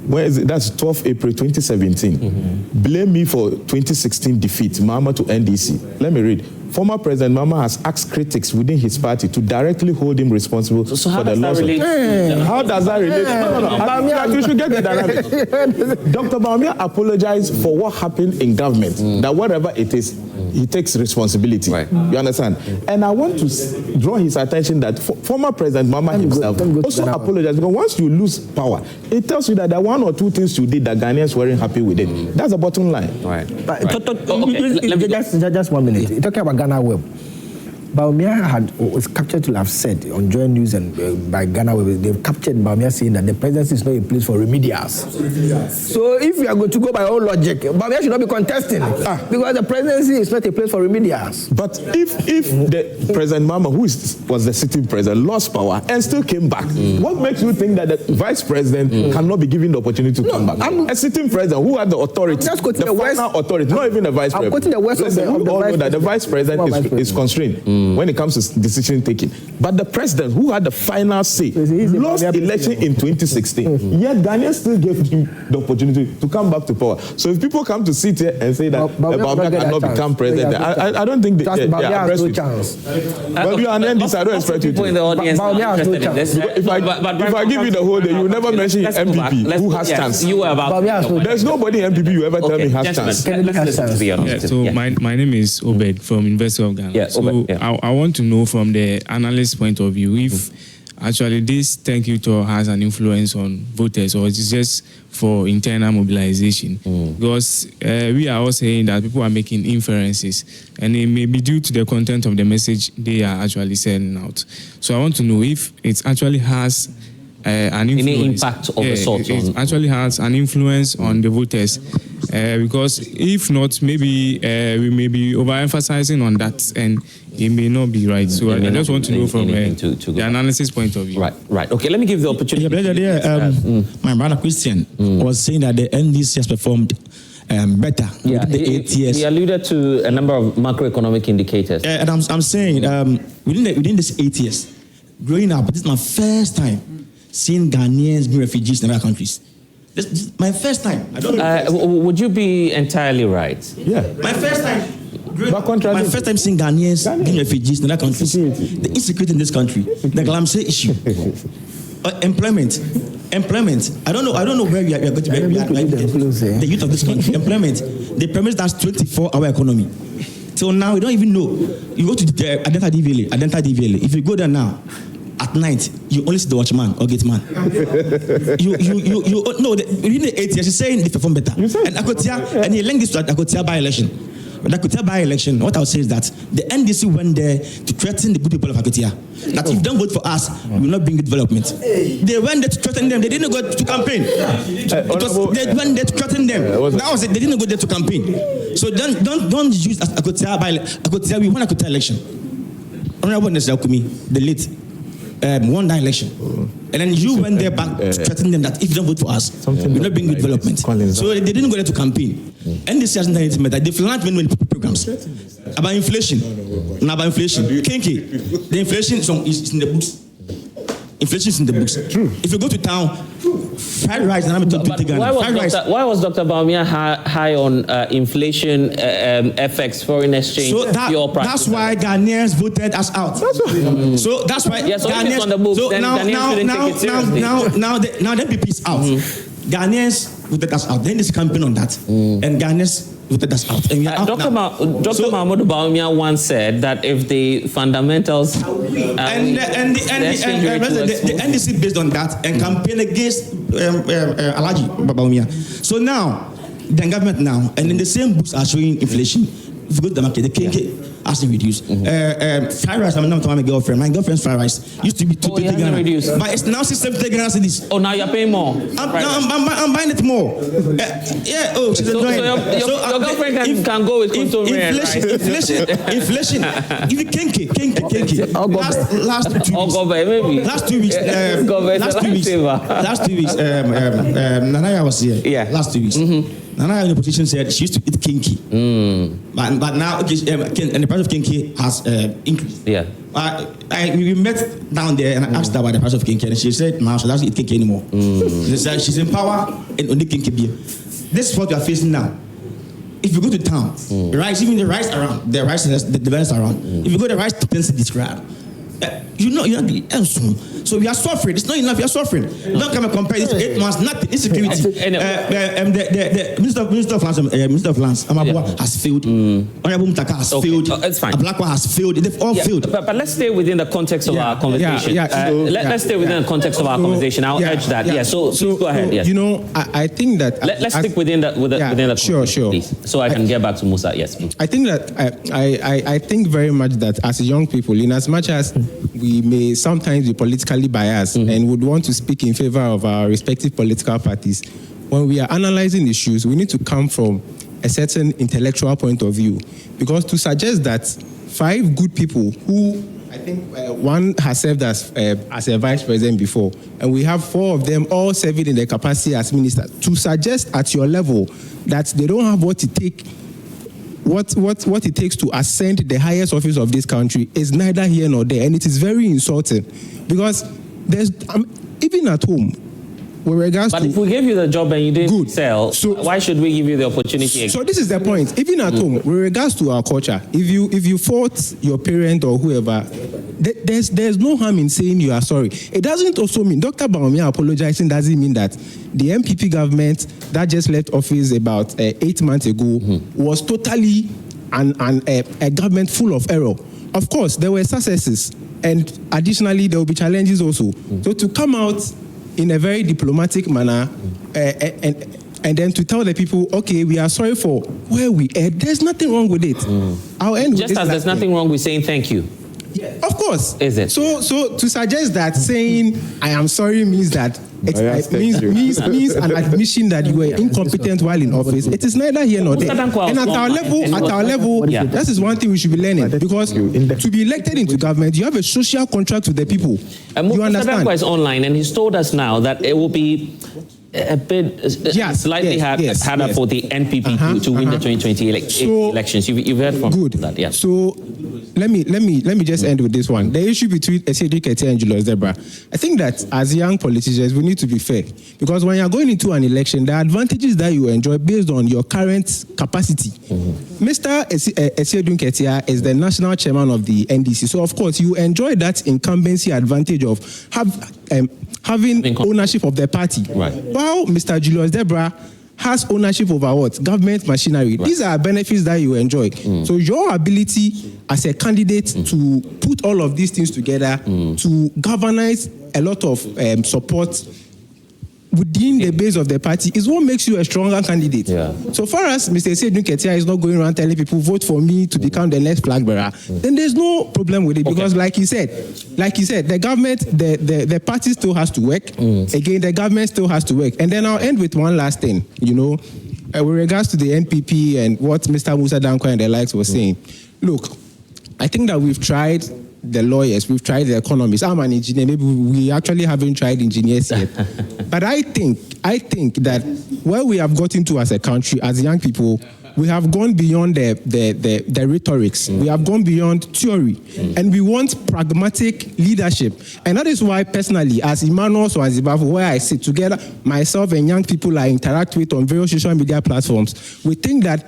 Where is it? That's 12 April 2017. Blame me for 2016 defeat, Mahama to NDC. Let me read. Former President Mahama has asked critics within his party to directly hold him responsible for the loss of... How does that relate? No. You should get the dynamic. Dr. Bawumia apologized for what happened in government, that whatever it is, he takes responsibility. Right. You understand? And I want to draw his attention that former President Mahama himself also apologized, because once you lose power, it tells you that there are one or two things you did that Ghanaians weren't happy with it. That's the bottom line. Right. Just 1 minute. You're talking about Ghana Web. Bawumia was captured to have said on Joy News and by Ghana Web, they've captured Bawumia saying that the presidency is not a place for remedials. So if you are going to go by all logic, Bawumia should not be contesting because the presidency is not a place for remedials. But if the President Mahama, who was the sitting president, lost power and still came back, what makes you think that the vice president cannot be given the opportunity to come back? A sitting president who had the authority, the final authority, not even the vice president. I'm quoting the words of the all know that the vice president is constrained. when it comes to decision taking. But the president, who had the final say, lost election in 2016. Yet Ghanaians still gave him the opportunity to come back to power. So if people come to sit here and say that Bawumia cannot become president, I don't think they are impressed with it. But you are an NDC, I don't expect you to. In the audience if I give you the whole day, you will never mention MPP who has chance. There's nobody in MPP you ever tell me has chance. So my name is Obed from University of Ghana. I want to know from the analyst point of view if actually this thank you tour has an influence on voters, or it's just for internal mobilization. Because we are all saying that people are making inferences, and it may be due to the content of the message they are actually sending out. So I want to know if it actually has an influence. Any impact of the sort? It actually has an influence on the voters. Because if not, maybe we may be overemphasizing on that, and it may not be right. So I just want to know from the analysis point of view. Right. Okay, let me give the opportunity. My brother Christian was saying that the NDC has performed better within the 8 years. He alluded to a number of macroeconomic indicators. And I'm saying within this 8 years, growing up, this is my first time seeing Ghanaians being refugees in other countries. This is my first time. I don't know. Would you be entirely right? Yeah. My first time. My first time seeing Ghanaians being refugees in other countries. The insecurity in this country, the Galamsey issue, employment. I don't know where we are going to be. The youth of this country, employment. They promised us 24-hour economy. So now we don't even know. You go to Adenta DVLA. If you go there now, at night, you only see the watchman or gate man. Within the 8 years, he's saying they perform better. And Akotia, and he linked this to Akotia by-election. But Akotia by-election, what I would say is that the NDC went there to threaten the good people of Akotia. That if you don't vote for us, we will not bring development. They went there to threaten them. They didn't go to campaign. They went there to threaten them. That was it. They didn't go there to campaign. So don't use Akotia by-election. We won Akotia election. Honorable Nestor Kumi, the late, won that election. And then you went there back to threaten them that if you don't vote for us, we're not bringing development. So they didn't go there to campaign. NDC hasn't done anything better. They've launched many programs about inflation. Kinky. The inflation is in the books. Inflation is in the books. True. If you go to town, fried rice and I'm talking to why was Dr. Bawumia high on inflation, FX, foreign exchange? So that's why Ghanaians voted us out. So that's why Ghanaians on the books. So now the MPP is out. Ghanaians voted us out. Then this campaign on that, and Ghanaians voted us out. And we are out Dr. Mahmoud Bawumia once said that if the fundamentals the NDC based on that and campaign against Alhaji Bawumia. So now the government now and in the same books are showing inflation. If you go to the market, the KK has to reduce. Fried rice, I'm not my girlfriend. My girlfriend's fried rice used to be 220 Ghana, but it's now 670 Ghana cedis. Oh, now you're paying more. I'm buying it more. She's enjoying. Your girlfriend can go with inflation. Even Kenke. Last 2 weeks. Nanaya was here. Yeah. Last 2 weeks. Nanaya in the position said she used to eat kinky. But now, and the price of kinky has increased. Yeah. We met down there and I asked her about the price of kinky, and she said, "Ma, she doesn't eat kinky anymore." She said she's in power and only kinky beer. This is what we are facing now. If you go to town, rice, even the rice around, the rice, the vendors around. If you go to the rice potential described, you're not. So we are suffering. It's not enough. We are suffering. Don't come and compare this 8 months. Nothing. Insecurity. The Minister of Lands, Amabua has failed. Honorable Mutaka has failed. It's fine. Ablakwa has failed. They've all failed. But let's stay within the context of our conversation. Let's stay within the context of our conversation. I'll urge that. Yeah. So please go ahead. Yes. I think that let's stick within the sure. Please, so I can get back to Musa. Yes. Please. I think that I think very much that as young people, in as much as we may sometimes be politically biased and would want to speak in favor of our respective political parties, when we are analyzing issues, we need to come from a certain intellectual point of view. Because to suggest that 5 good people who, I think one has served as a vice president before, and we have 4 of them all serving in their capacity as ministers, to suggest at your level that they don't have what it takes what it takes to ascend the highest office of this country is neither here nor there, and it is very insulting because there's even at home. But if we gave you the job and you didn't sell, so why should we give you the opportunity again? So this is the point. Even at home, with regards to our culture, if you fault your parent or whoever, there's no harm in saying you are sorry. It doesn't also mean Dr. Bawumia apologizing doesn't mean that the MPP government that just left office about 8 months ago was totally a government full of error. Of course, there were successes, and additionally there will be challenges also. So to come out in a very diplomatic manner, and then to tell the people, okay, we are sorry for where we erred. There's nothing wrong with it. I'll end with just as there's nothing wrong with saying thank you. Yeah, of course. Is it? So to suggest that saying I am sorry means that it means an admission that you were incompetent while in office. It is neither here nor there. And at our level, that is one thing we should be learning, because to be elected into government, you have a social contract with the people. You understand? Mussa Dankwah is online, and he's told us now that it will be a bit slightly harder for the NPP to win the 2020 elections. You've heard from that, yeah. So let me just end with this one. The issue between Asiedu Nketia and Julius Debra. I think that as young politicians, we need to be fair, because when you're going into an election, the advantages that you enjoy based on your current capacity. Mr. Asiedu Nketia is the national chairman of the NDC, so of course you enjoy that incumbency advantage of having ownership of the party. Right. While Mr. Julius Debra has ownership over what? Government machinery. Right. These are benefits that you enjoy. So your ability as a candidate to put all of these things together, to galvanize a lot of support within the base of the party is what makes you a stronger candidate. Yeah. So far as Mr. Asiedu Nketia is not going around telling people vote for me to become the next flag bearer, then there's no problem with it, because like you said, the government, the party still has to work. Again, the government still has to work. And then I'll end with one last thing, with regards to the NPP and what Mr. Mussa Dankwah and the likes were saying. Look, I think that we've tried the lawyers, we've tried the economists. I'm an engineer, maybe we actually haven't tried engineers yet. But I think that where we have gotten to as a country, as young people, we have gone beyond the rhetorics. We have gone beyond theory. And we want pragmatic leadership. And that is why, personally, as Emmanuel Swanzibafu, where I sit together, myself and young people I interact with on various social media platforms, we think that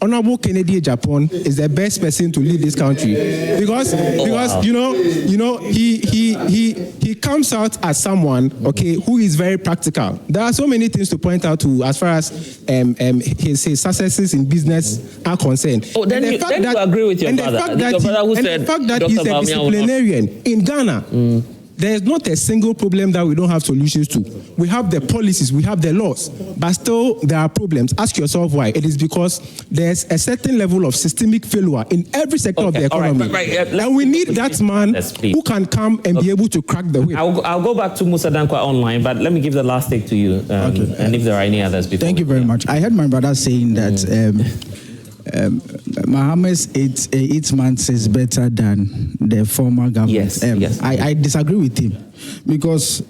Honorable Kennedy Japan is the best person to lead this country, because he comes out as someone who is very practical. There are so many things to point out to as far as his successes in business are concerned. Oh, then you agree with your brother. The fact that he's a disciplinarian in Ghana. There is not a single problem that we don't have solutions to. We have the policies, we have the laws, but still there are problems. Ask yourself why. It is because there's a certain level of systemic failure in every sector of the economy. And we need that man who can come and be able to crack the whip. I'll go back to Mussa Dankwah online, but let me give the last take to you, and if there are any others before. Thank you very much. I heard my brother saying that Mohammed's 8 months is better than the former government. Yes. I disagree with him, because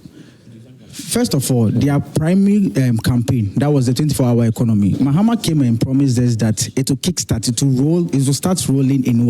first of all, their primary campaign, that was the 24-hour economy. Mahama came and promised us that it will kickstart, it will start rolling in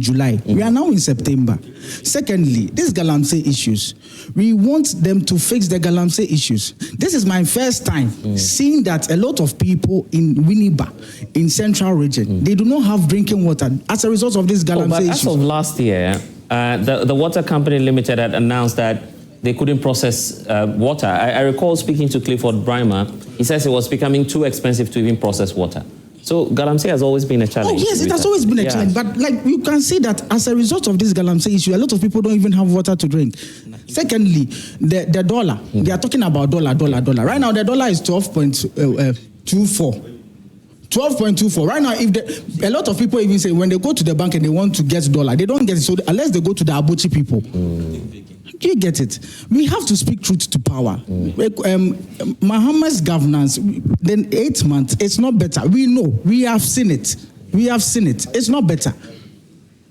July. We are now in September. Secondly, these Galamsey issues, we want them to fix the Galamsey issues. This is my first time seeing that a lot of people in Winneba, in Central Region, they do not have drinking water as a result of these Galamsey issues. As of last year, the Water Company Limited had announced that they couldn't process water. I recall speaking to Clifford Brimer. He says it was becoming too expensive to even process water. So Galamsey has always been a challenge. Oh yes, it has always been a challenge. But like you can see that as a result of this Galamsey issue, a lot of people don't even have water to drink. Secondly, the dollar. They are talking about dollar. Right now, the dollar is 12.24. 12.24. Right now, a lot of people even say when they go to the bank and they want to get dollar, they don't get it. So unless they go to the Abuchi people. Do you get it? We have to speak truth to power. Mohammed's governance, then 8 months, it's not better. We know. We have seen it. It's not better.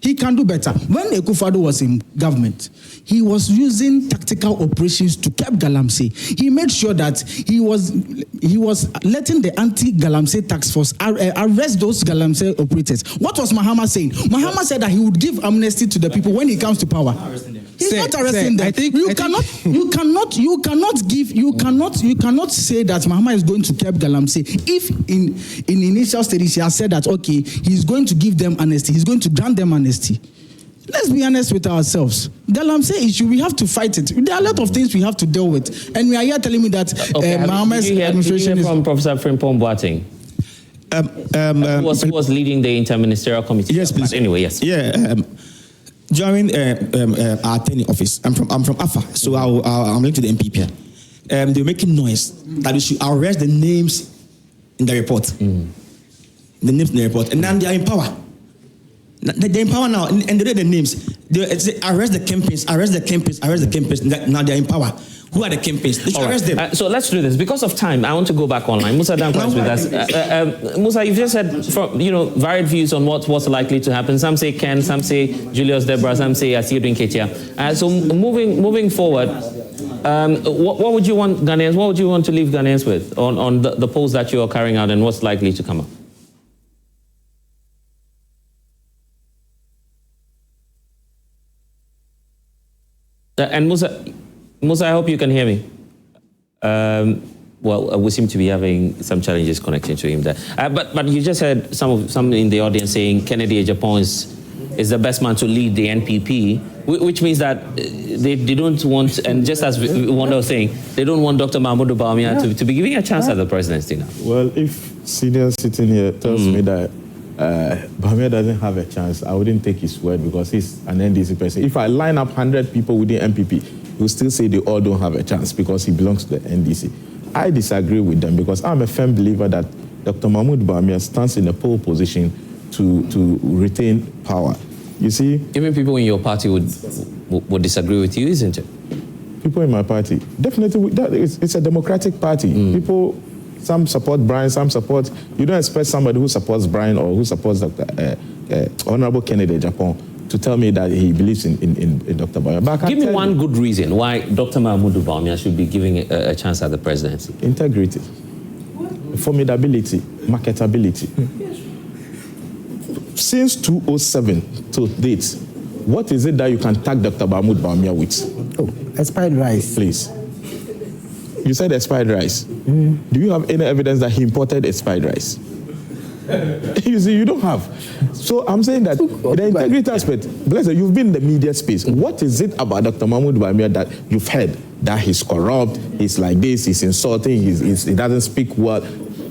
He can do better. When Akufo-Addo was in government, he was using tactical operations to keep Galamsey. He made sure that he was letting the anti-Galamsey task force arrest those Galamsey operators. What was Mahama saying? Mahama said that he would give amnesty to the people when he comes to power. He's not arresting them. You cannot say that Mahama is going to keep Galamsey if in initial stages he has said that okay, he's going to give them amnesty, he's going to grant them amnesty. Let's be honest with ourselves. Galamsey issue, we have to fight it. There are a lot of things we have to deal with, and we are here telling me that Mahama's administration is from Professor Frimpong Boateng. Who was leading the interministerial committee? Yes, please. But anyway, yes. Yeah. During our tenure office, I'm from Afa, so I'm linked to the MPP. They were making noise that we should arrest the names in the report. The names in the report, and now they are in power. They're in power now, and they read the names. They say, arrest the campaigns. Now they're in power. Who are the campaigns? They should arrest them. So let's do this. Because of time, I want to go back online. Mussa Dankwah is with us. Mussa, you've just said varied views on what's likely to happen. Some say Ken, some say Julius Deborah, some say Asiedu Nketia. So moving forward, what would you want Ghanaians? What would you want to leave Ghanaians with on the polls that you are carrying out and what's likely to come up? And Mussa, I hope you can hear me. Well, we seem to be having some challenges connecting to him there. But you just heard some in the audience saying Kennedy Agyapong is the best man to lead the NPP, which means that they don't want, and just as Wanda was saying, they don't want Dr. Mahmoud Bawumia to be giving a chance at the presidency now. Well, if senior sitting here tells me that Bawumia doesn't have a chance, I wouldn't take his word because he's an NDC person. If I line up 100 people within NPP, he'll still say they all don't have a chance because he belongs to the NDC. I disagree with them because I'm a firm believer that Dr. Mahmoud Bawumia stands in a pole position to retain power. You see? Even people in your party would disagree with you, isn't it? People in my party, definitely. It's a democratic party. People, some support Brian, some support. You don't expect somebody who supports Brian or who supports Dr. Honorable Kennedy Agyapong to tell me that he believes in Dr. Bawumia. Give me one good reason why Dr. Mahmoud Bawumia should be giving a chance at the presidency. Integrity, formidability, marketability. Since 2007 to date, what is it that you can tag Dr. Mahmoud Bawumia with? Oh, expired rice. Please. You said expired rice. Do you have any evidence that he imported expired rice? You see, you don't have. So I'm saying that the integrity aspect, bless you, you've been in the media space. What is it about Dr. Mahmoud Bawumia that you've heard that he's corrupt, he's like this, he's insulting, he doesn't speak well?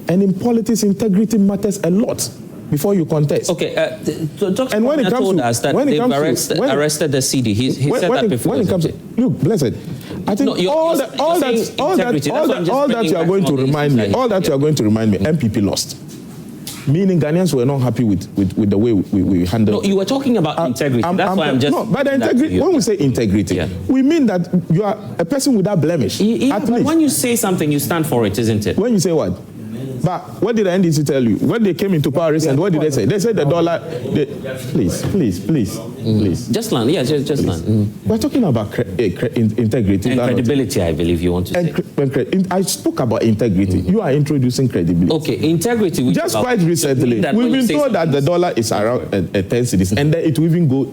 And in politics, integrity matters a lot before you contest. Okay, Dr. Bawumia told us that they've arrested the CD. He said that before. Look, blessed. I think all that you are going to remind me, MPP lost. Meaning Ghanaians were not happy with the way we handled. No, you were talking about integrity. That's why I'm just. No, but the integrity. When we say integrity, we mean that you are a person without blemish. Yeah, but when you say something, you stand for it, isn't it? When you say what? But what did the NDC tell you? When they came into power recently, what did they say? They said the dollar. Please. Just land. Yeah, just land. We're talking about integrity and credibility. I believe you want to say. I spoke about integrity. You are introducing credibility. Okay, integrity. Just quite recently, we've been told that the dollar is around 10 cedis, and then it will even go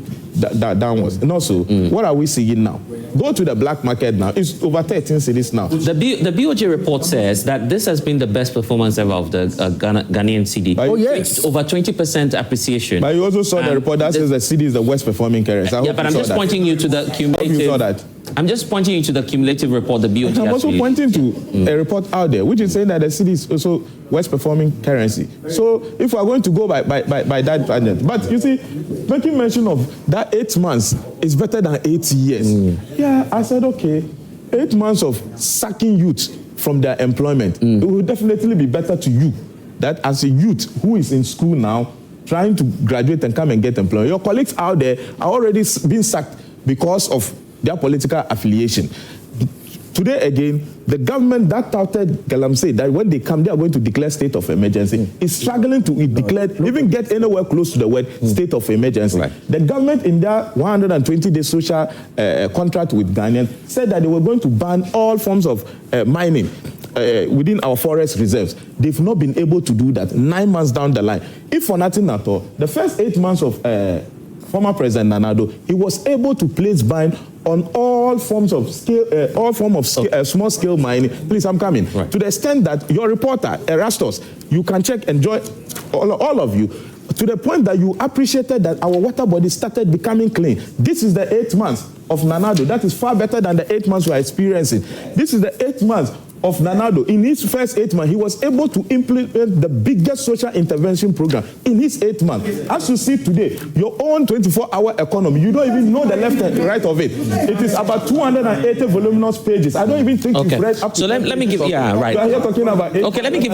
downwards. And also, what are we seeing now? Go to the black market now. It's over 13 cedis now. The BOJ report says that this has been the best performance ever of the Ghanaian cedi. Oh yes, it's over 20% appreciation. But you also saw the report that says the cedi is the worst performing currency. Yeah, but I'm just pointing you to the cumulative. You saw that. I'm just pointing you to the cumulative report the BOJ. I'm also pointing to a report out there which is saying that the cedi is also worst performing currency. So if we are going to go by that standard, but you see, making mention of that 8 months is better than 8 years. Yeah, I said okay, 8 months of sacking youth from their employment, it will definitely be better to you that as a youth who is in school now, trying to graduate and come and get employed. Your colleagues out there are already being sacked because of their political affiliation. Today again, the government that touted Galamsey that when they come, they are going to declare state of emergency, is struggling to even get anywhere close to the word state of emergency. Right. The government in their 120-day social contract with Ghanaians said that they were going to ban all forms of mining within our forest reserves. They've not been able to do that 9 months down the line. If for nothing at all, the first 8 months of former President Nana Addo, he was able to place ban on all forms of small-scale mining. Please, I'm coming. Right. To the extent that your reporter, Erastus, you can check, enjoy, all of you, to the point that you appreciated that our water body started becoming clean. This is the 8 months of Nana Addo. That is far better than the 8 months we are experiencing. This is the 8 months of Nana Addo. In his first 8 months, he was able to implement the biggest social intervention program in his 8 months. As you see today, your own 24-hour economy, you don't even know the left and right of it. It is about 280 voluminous pages. I don't even think you've read up to. So let me give, yeah, right. You are here talking about it. Okay, let me give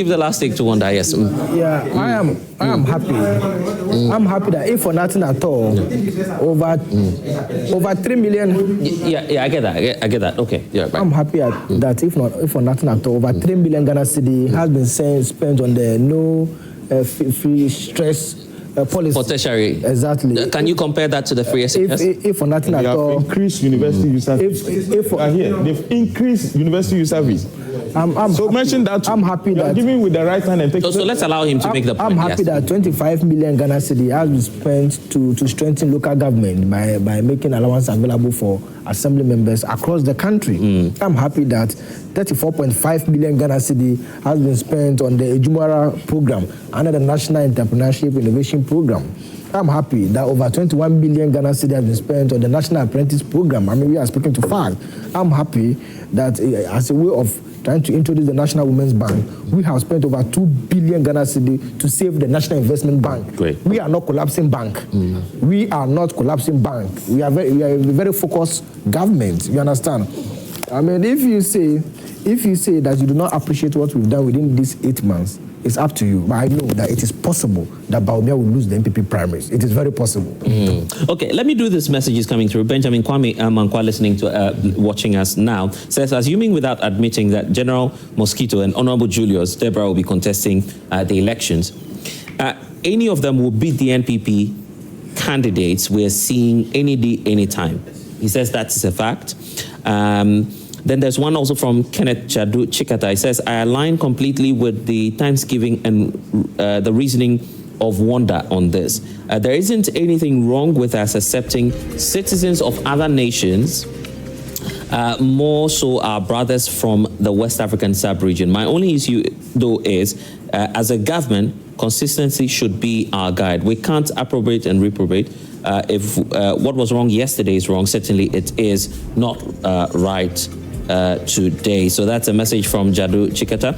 the last take to Wanda. Yes. Yeah, I am happy. I'm happy that if for nothing at all, over 3 million. Yeah, I get that. I get that. Okay. Yeah, right. I'm happy that if for nothing at all, over 3 million Ghana cedi has been spent on the no free stress policy. For tertiary. Exactly. Can you compare that to the free SES? If for nothing at all. Increased university user fees. They've increased university user fees. So mention that. I'm happy that. Giving with the right hand and taking. So let's allow him to make the point. I'm happy that 25 million Ghana cedi has been spent to strengthen local government by making allowance available for assembly members across the country. I'm happy that 34.5 million Ghana cedi has been spent on the Ejumara program under the National Entrepreneurship Innovation Program. I'm happy that over 21 billion Ghana cedi has been spent on the National Apprentice Program. I mean, we are speaking to fact. I'm happy that as a way of trying to introduce the National Women's Bank, we have spent over 2 billion Ghana cedi to save the National Investment Bank. Great. We are not collapsing bank. We are not collapsing bank. We are a very focused government. You understand? I mean, if you say that you do not appreciate what we've done within these 8 months, it's up to you. But I know that it is possible that Baumia will lose the MPP primaries. It is very possible. Okay, let me do this message is coming through. Benjamin Kwame Mankwa, listening to, watching us now, says, assuming without admitting that General Mosquito and Honorable Julius Deborah will be contesting the elections, any of them will beat the NPP candidates we're seeing any day, anytime. He says that's a fact. Then there's one also from Kenneth Chadu Chikata. He says, I align completely with the Thanksgiving and the reasoning of Wanda on this. There isn't anything wrong with us accepting citizens of other nations, more so our brothers from the West African sub-region. My only issue, though, is as a government, consistency should be our guide. We can't appropriate and reprobate. If what was wrong yesterday is wrong, certainly it is not right today. So that's a message from Jadu Chikata.